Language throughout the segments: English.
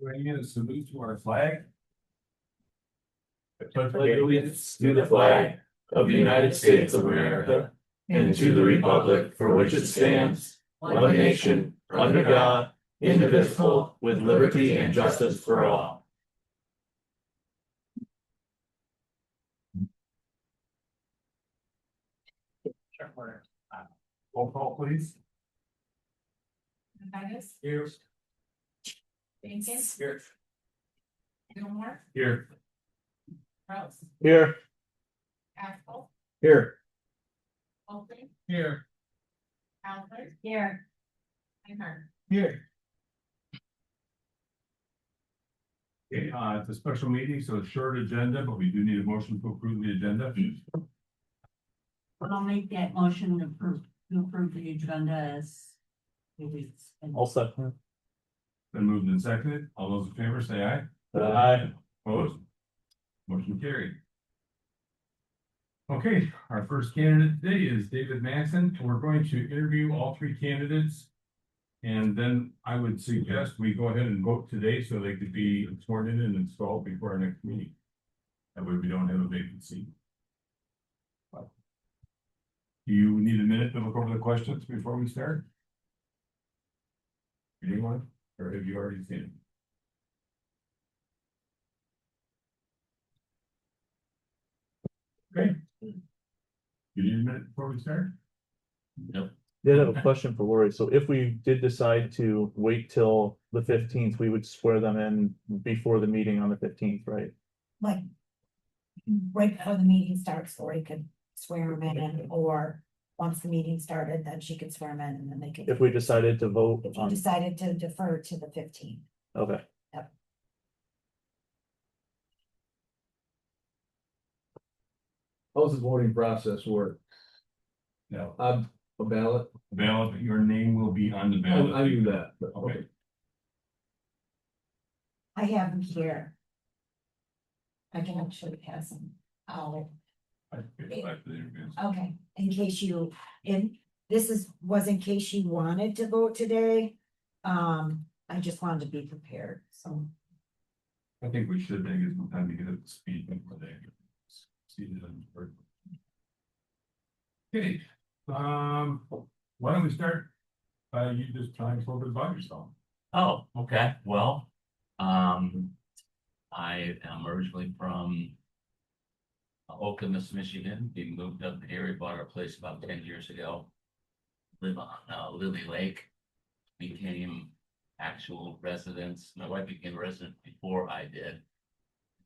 Joining in a salute to our flag. I pledge allegiance to the flag of the United States of America and to the republic for which it stands, one nation, under God, indivisible, with liberty and justice for all. Roll call, please. Titus, Here. Jenkins, Here. Gilmore, Here. Rouse, Here. Axel, Here. Holton, Here. Alfred. Here. Einhardt. Here. Okay, it's a special meeting, so a short agenda, but we do need a motion to approve the agenda. I'll make that motion to approve the agenda as it is. I'll second. Then moved and seconded. All those in favor say aye. Aye. Opposed? Motion carried. Okay, our first candidate today is David Manson. We're going to interview all three candidates. And then I would suggest we go ahead and vote today so they could be sworn in and installed before our next meeting. That way we don't have a vacancy. Do you need a minute to look over the questions before we start? Anyone, or have you already seen it? Okay. You need a minute before we start? Did have a question for Lori. So if we did decide to wait till the 15th, we would swear them in before the meeting on the 15th, right? Like, right before the meeting starts, Lori could swear them in, or once the meeting started, then she could swear them in, and then they could. If we decided to vote If you on, decided to defer to the 15th. okay. How's the voting process work? No. A ballot? Ballot, your name will be on the ballot. I knew that, but Okay. I have them here. I can actually pass them out. I get back to the interviews. Okay, in case you, was in case you wanted to vote today. I just wanted to be prepared, so. I think we should take some time to get up to speed before they get seated on the board. Okay, why don't we start by you just telling us a little bit about yourself? Oh, okay, well, I am originally from Okemos, Michigan. We moved up here, bought our place about 10 years ago. Live on Lily Lake, became actual residents. My wife became a resident before I did.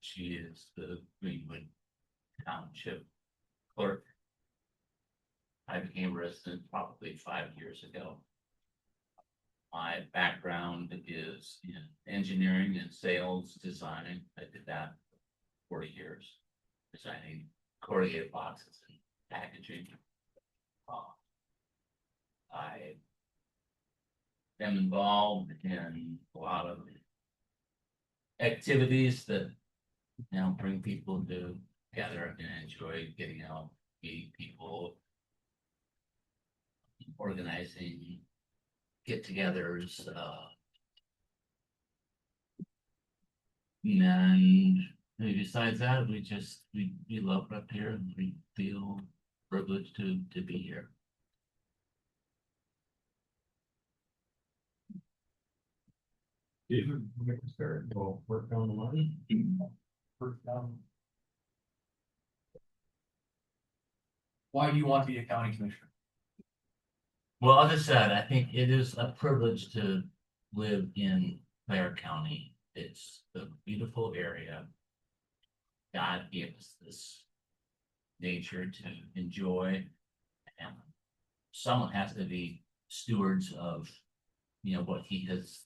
She is the Greenwood Township clerk. I became a resident probably 5 years ago. My background is in engineering and sales design. I did that for 40 years, designing corrugated boxes and packaging. I am involved in a lot of activities that bring people together and enjoy getting out, meeting people, organizing get-togethers, and besides that, we love it up here and we feel privileged to be here. David, we'll get started. We'll work down the line. First down. Why do you want to be a county commissioner? Well, as I said, I think it is a privilege to live in Clare County. It's a beautiful area. God gave us this nature to enjoy, and someone has to be stewards of, what He has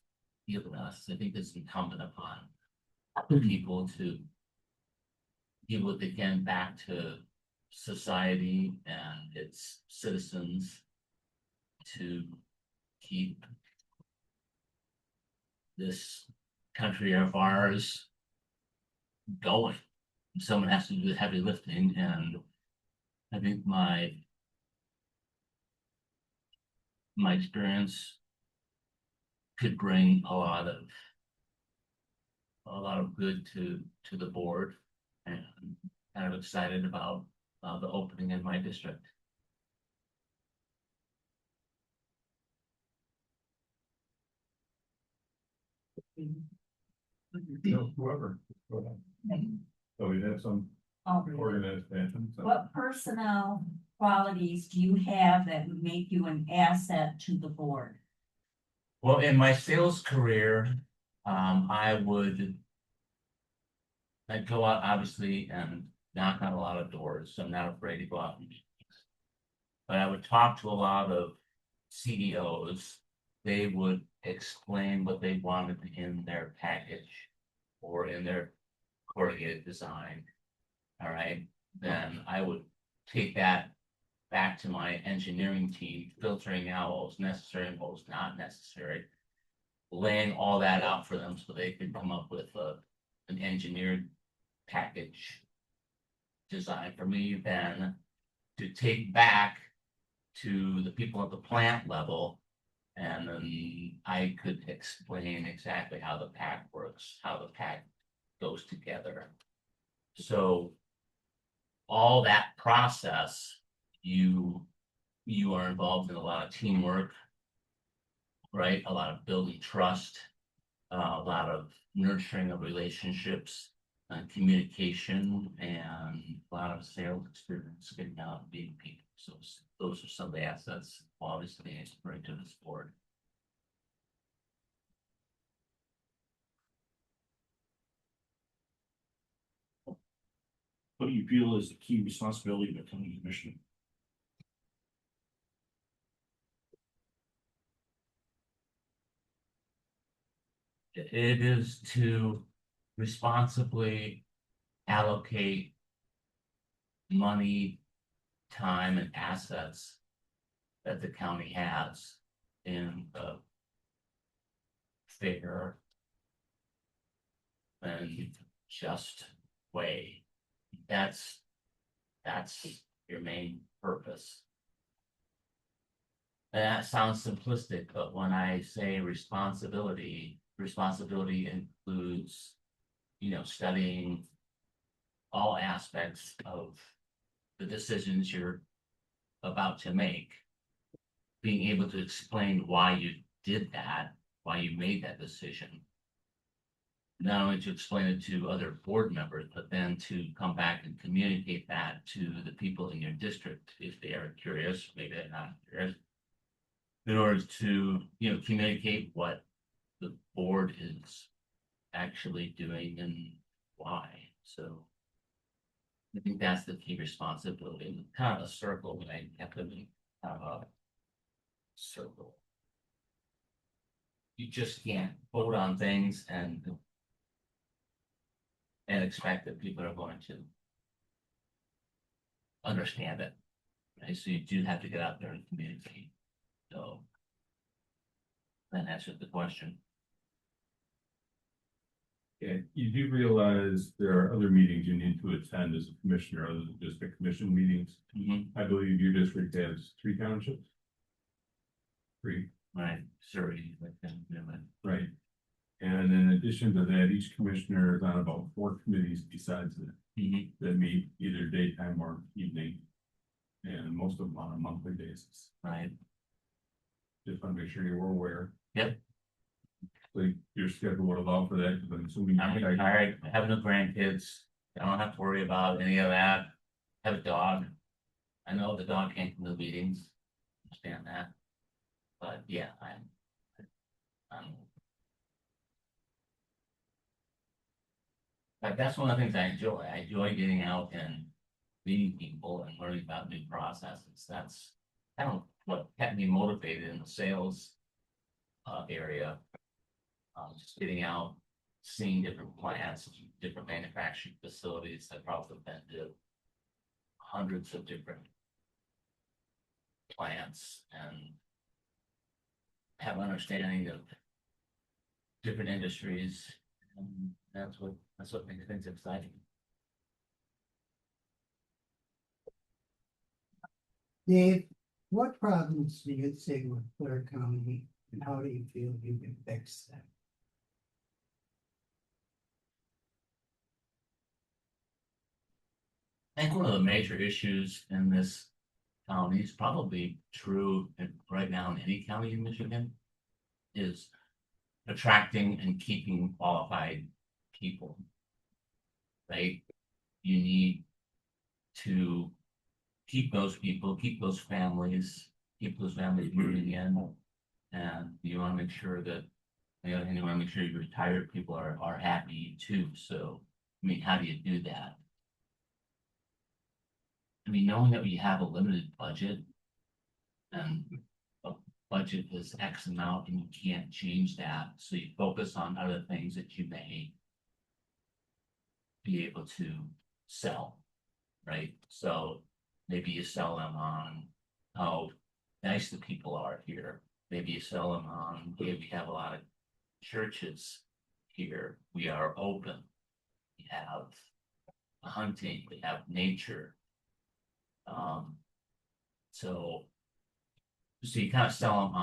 given us. I think it's incumbent upon people to give what they can back to society and its citizens, to keep this country of ours going. Someone has to do the heavy lifting, and I think my experience could bring a lot of a lot of good to the board, and kind of excited about the opening in my district. Whoever. Go ahead. So we have some Oh, organization. so- what personnel qualities do you have that would make you an asset to the board? Well, in my sales career, I'd go out obviously and knock on a lot of doors, so I'm not afraid to go out and meet. But I would talk to a lot of CEOs. They would explain what they wanted in their package or in their corrugated design. All right, then I would take that back to my engineering team, filtering out what was necessary and what was not necessary. Laying all that out for them so they could come up with an engineered package design for me then to take back to the people at the plant level. And then I could explain exactly how the pack works, how the pack goes together. So all that process, you are involved in a lot of teamwork, right? A lot of building trust, a lot of nurturing of relationships, communication, and a lot of sales experience getting out and meeting people. So those are some of the assets, obviously, I bring to this board. What do you feel is the key responsibility of becoming a commissioner? It is to responsibly allocate money, time, and assets that the county has in a fair and just way. That's your main purpose. And that sounds simplistic, but when I say responsibility includes, studying all aspects of the decisions you're about to make. Being able to explain why you did that, why you made that decision. Not only to explain it to other board members, but then to come back and communicate that to the people in your district if they are curious, maybe they're not curious. In order to, communicate what the board is actually doing and why. So I think that's the key responsibility, kind of a circle, but I have to make kind of a circle. You just can't vote on things and expect that people are going to understand it. Right? So you do have to get out there and communicate. So that answers the question. Yeah, you do realize there are other meetings you need to attend as a commissioner other than just the commission meetings. I believe your district has 3 townships. 3. Right, sorry, Right. And in addition to that, each commissioner is on about 4 committees besides that, that meet either daytime or evening. And most of them on a monthly basis. right. Just want to make sure you were aware. Yep. So your schedule would allow for that, because I'm assuming. I'm retired, I have no grandkids, I don't have to worry about any of that. I have a dog. I know the dog can't come to the meetings, understand that. But yeah, I'm. Like, that's one of the things I enjoy. I enjoy getting out and meeting people and learning about new processes. That's kind of what kept me motivated in the sales area. Just getting out, seeing different plants, different manufacturing facilities. I've probably been to hundreds of different plants and have understanding of different industries. And that's what makes things exciting. Dave, what problems do you see with Blair County and how do you feel you can fix them? I think one of the major issues in this county is probably true right now in any county in Michigan. Is attracting and keeping qualified people. Right? You need to keep those people, keep those families moving in. And you want to make sure that, you know, and you want to make sure your retired people are happy too. So, I mean, how do you do that? I mean, knowing that we have a limited budget and a budget is X amount and you can't change that, so you focus on other things that you may be able to sell, right? So maybe you sell them on how nice the people are here. Maybe you sell them on, hey, we have a lot of churches here. We are open. We have hunting, we have nature. So you kind of sell them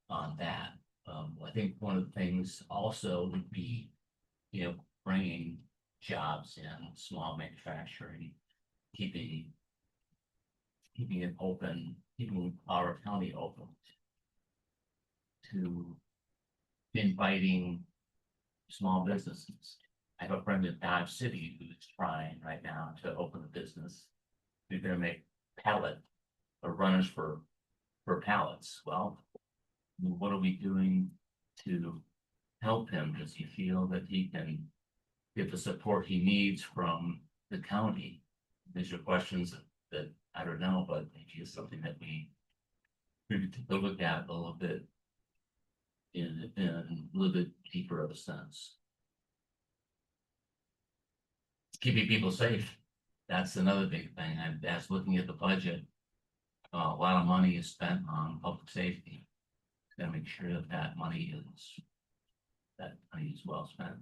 on that. I think one of the things also would be, you know, bringing jobs in small manufacturing, keeping it open, keeping our county open to inviting small businesses. I have a friend in Dodge City who's trying right now to open a business. They're gonna make pallet or runners for pallets. Well, what are we doing to help him? Does he feel that he can get the support he needs from the county? These are questions that I don't know, but maybe it's something that we need to look at a little bit in a little bit deeper of a sense. Keeping people safe. That's another big thing. That's looking at the budget. A lot of money is spent on public safety. Gotta make sure that money is well spent.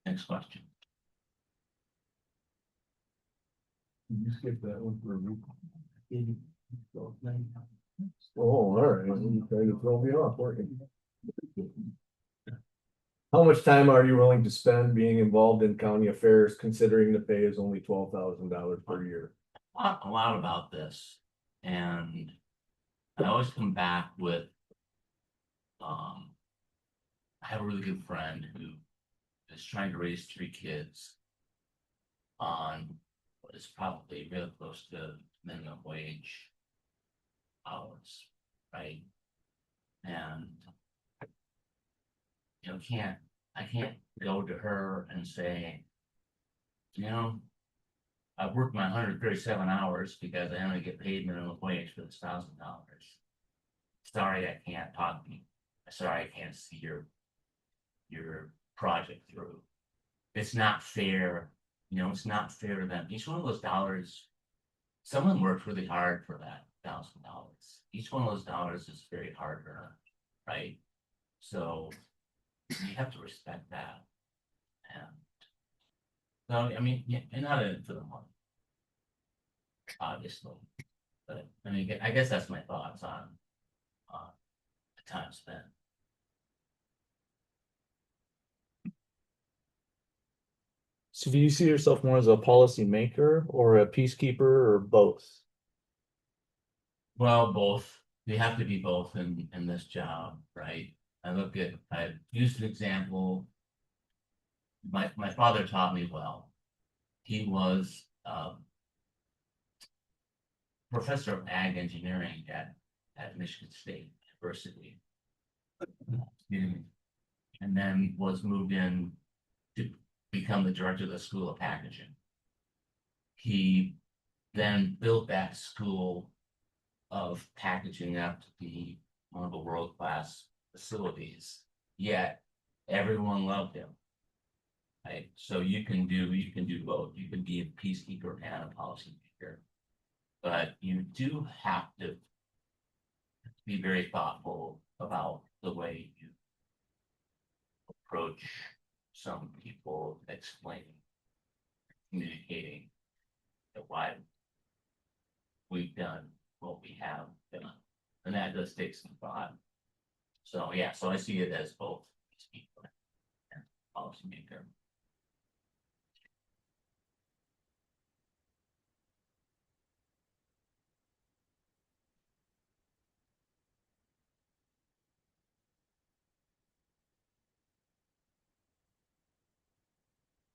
Next question. You skipped that one for a week. Oh, all right, you trying to throw me off, weren't you? How much time are you willing to spend being involved in county affairs, considering the pay is only $12,000 per year? A lot about this, and I always come back with, I have a really good friend who is trying to raise 3 kids on what is probably really close to minimum wage hours, right? And you know, I can't go to her and say, you know, I've worked my 137 hours because I only get paid minimum wage for this $1,000. Sorry, I can't talk to you. Sorry, I can't see your project through. It's not fair. You know, it's not fair to them. Each one of those dollars, someone worked really hard for that $1,000. Each one of those dollars is very hard earned, right? So you have to respect that. And so, I mean, yeah, and not in it for the money, obviously. But I mean, I guess that's my thoughts on the time spent. So do you see yourself more as a policy maker or a peacekeeper or both? Well, both. They have to be both in this job, right? I've used an example. My father taught me well. He was professor of ag engineering at Michigan State University. And then was moved in to become the director of the School of Packaging. He then built that school of packaging up to be one of the world-class facilities, yet everyone loved him. Right? So you can do both. You can be a peacekeeper and a policymaker. But you do have to be very thoughtful about the way you approach some people, explaining, communicating why we've done what we have done. And that does take some thought. So yeah, so I see it as both peacekeeper and policymaker.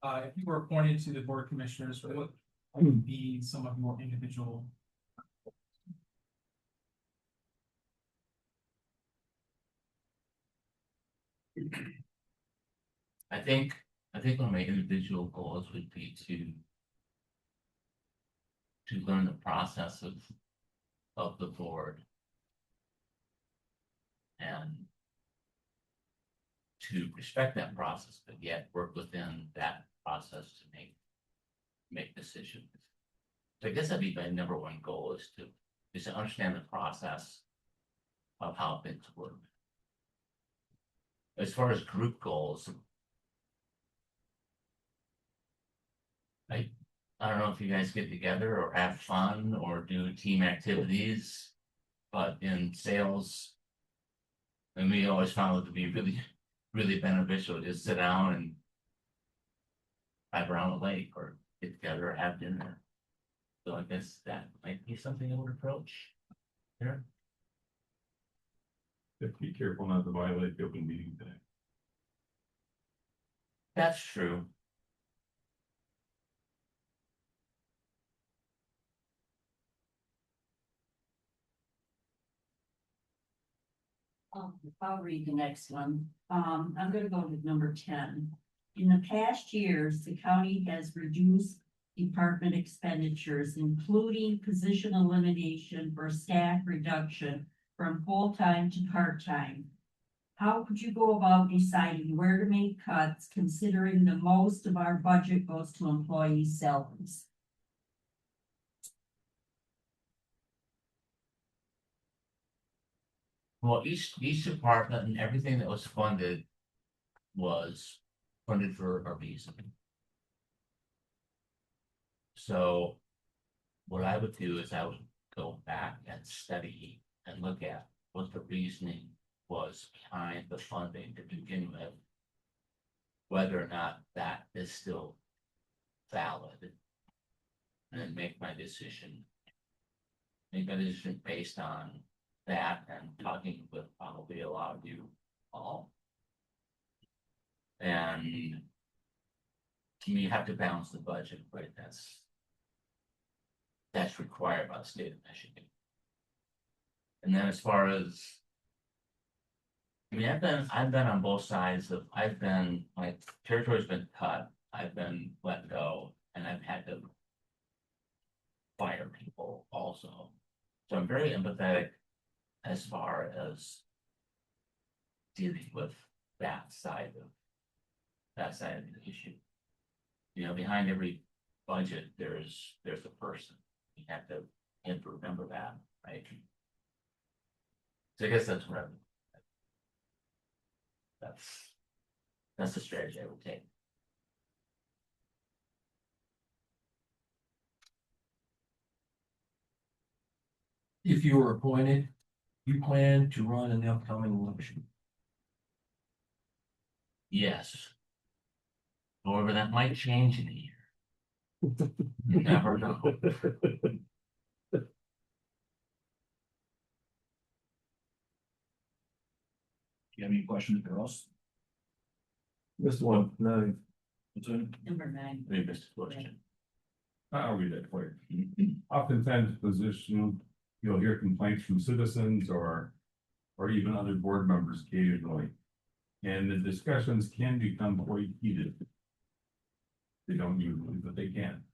If you were appointed to the board of commissioners, what would be some of your individual? I think one of my individual goals would be to learn the process of the board. And to respect that process, but yet work within that process to make decisions. So I guess that'd be my number one goal is to understand the process of how things work. As far as group goals, I don't know if you guys get together or have fun or do team activities, but in sales, and we always found it to be really beneficial to just sit down and drive around the lake or get together or have dinner. So I guess that might be something I would approach. Here, Be careful not to violate the open meeting today. that's true. I'll read the next one. I'm gonna go with number 10. In the past years, the county has reduced department expenditures, including position elimination or staff reduction from full-time to part-time. How could you go about deciding where to make cuts, considering the most of our budget goes to employee salaries? Well, each department and everything that was funded for a reason. So what I would do is I would go back and study and look at what the reasoning was behind the funding to begin with, whether or not that is still valid, and then make my decision. Make my decision based on that and talking with probably a lot of you all. And you have to balance the budget, right? That's required by the state of Michigan. And then as far as, I mean, I've been on both sides of, my territory's been cut, I've been let go, and I've had to fire people also. So I'm very empathetic as far as dealing with that side of the issue. You know, behind every budget, there's a person. You have to remember that, right? So I guess that's what that's the strategy I would take. If you were appointed, you plan to run in the upcoming election. Yes. However, that might change in a year. You never know. Do you have any questions for us? This one, 9. Number 9. Maybe missed a question. I'll read that for you. Oftentimes, position, you'll hear complaints from citizens or even other board members occasionally. And the discussions can become quite heated. They don't usually, but they can.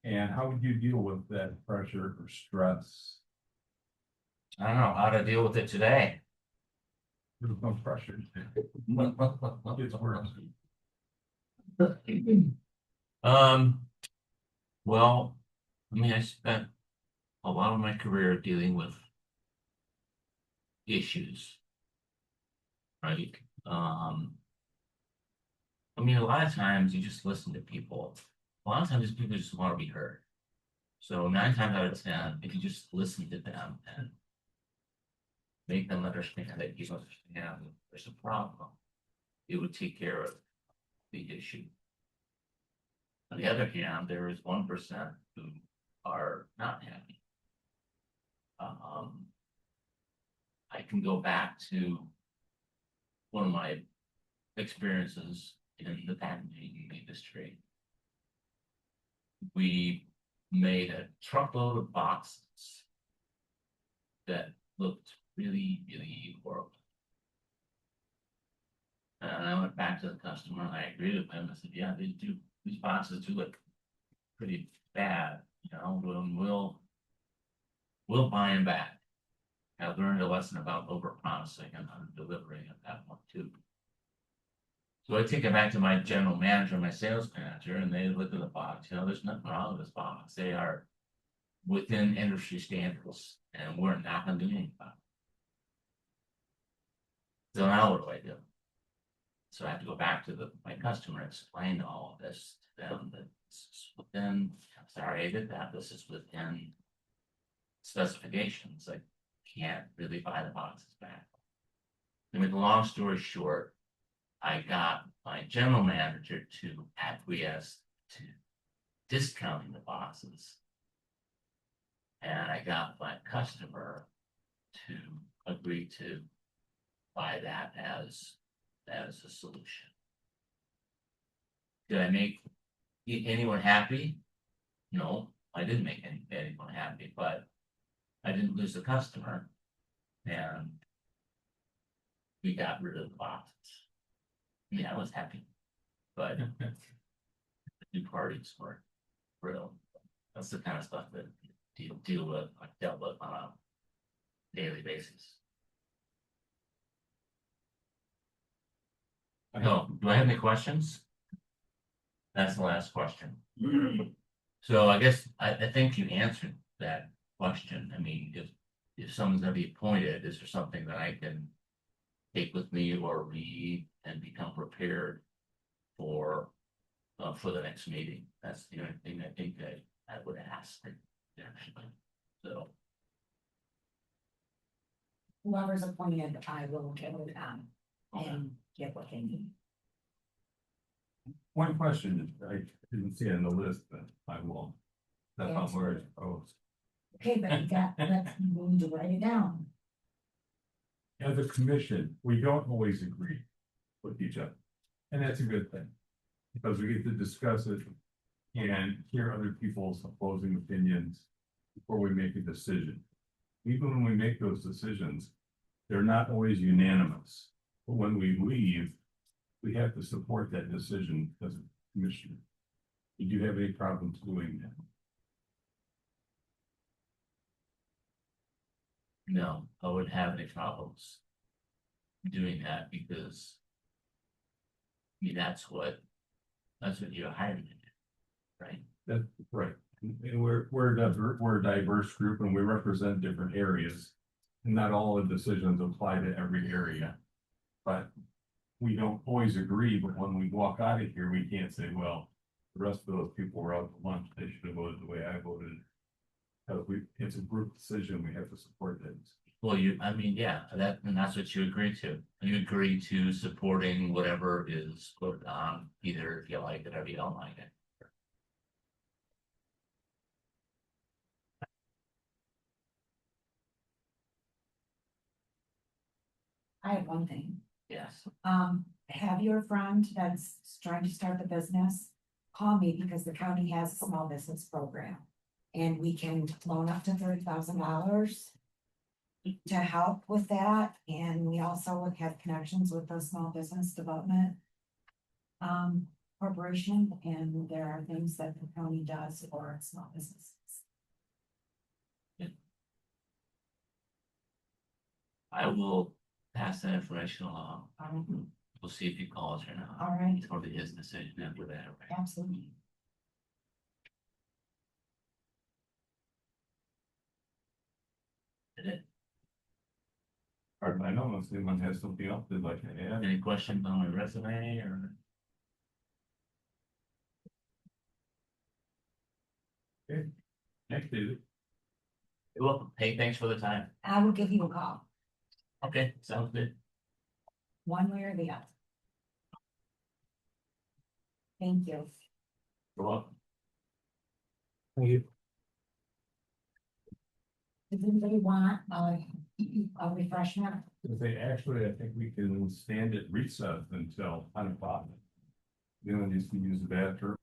And how would you deal with that pressure or stress? I don't know how to deal with it today. There's no pressure. It's worse. Well, I mean, I spent a lot of my career dealing with issues. Right? I mean, a lot of times you just listen to people. A lot of times people just want to be heard. So 9 times out of 10, if you just listen to them and make them understand that you understand there's a problem, it would take care of the issue. On the other hand, there is 1% who are not happy. I can go back to one of my experiences in the packaging industry. We made a truckload of boxes that looked really, really horrible. And I went back to the customer and I agreed with him. I said, yeah, these boxes do look pretty bad, you know, we'll buy them back. I've learned a lesson about over promising and under delivering at that one too. So I take it back to my general manager, my sales manager, and they look at the box, you know, there's nothing wrong with this box. They are within industry standards and we're not gonna do anything about it. So now what do I do? So I have to go back to my customer, explain all of this to them, that this is within, sorry, I did that, this is within specifications, I can't really buy the boxes back. To make a long story short, I got my general manager to acquiesce to discounting the boxes. And I got my customer to agree to buy that as a solution. Did I make anyone happy? No, I didn't make anyone happy, but I didn't lose the customer. And we got rid of the boxes. Yeah, I was happy, but the two parties were real. That's the kind of stuff that you deal with, like dealt with on a daily basis. No, do I have any questions? That's the last question. So I guess I think you answered that question. I mean, if someone's gonna be appointed, is there something that I can take with me or read and become prepared for the next meeting? That's the only thing I think that I would ask. Actually, so Whoever's appointed, I will get with them and get what they need. One question, I didn't see it on the list, but I will. That's not where it's posed. Okay, but we need to write it down. As a commission, we don't always agree with each other. And that's a good thing. Because we get to discuss it and hear other people's opposing opinions before we make a decision. Even when we make those decisions, they're not always unanimous. But when we leave, we have to support that decision as a commissioner. Did you have any problems doing that? no, I wouldn't have any problems doing that because I mean, that's what you're hiring me to do, right? That's right. And we're a diverse group and we represent different areas. And not all the decisions apply to every area. But we don't always agree, but when we walk out of here, we can't say, well, the rest of those people were out to lunch, they should have voted the way I voted. Because it's a group decision, we have to support things. Well, I mean, yeah, and that's what you agree to. You agree to supporting whatever is put on, either if you like it or if you don't like it. I have one thing. Yes, Have your friend that's trying to start the business, call me because the county has a small business program. And we can loan up to $30,000 to help with that, and we also have connections with the Small Business Development Corporation, and there are things that the county does for small businesses. I will pass that information along. Um, We'll see if he calls or not. All right, It's probably his decision after that. Right? absolutely. Did it? Pardon, I know unless anyone has something else they'd like to add. Any questions on my resume or? Thanks, David. You're welcome. Hey, thanks for the time. I will give you a call, Okay, sounds good. one way or the other. Thank you. You're welcome. Thank you. Does anybody want a refreshment? If they actually, I think we can stand at recess until 10 o'clock. The one needs to use the bathroom.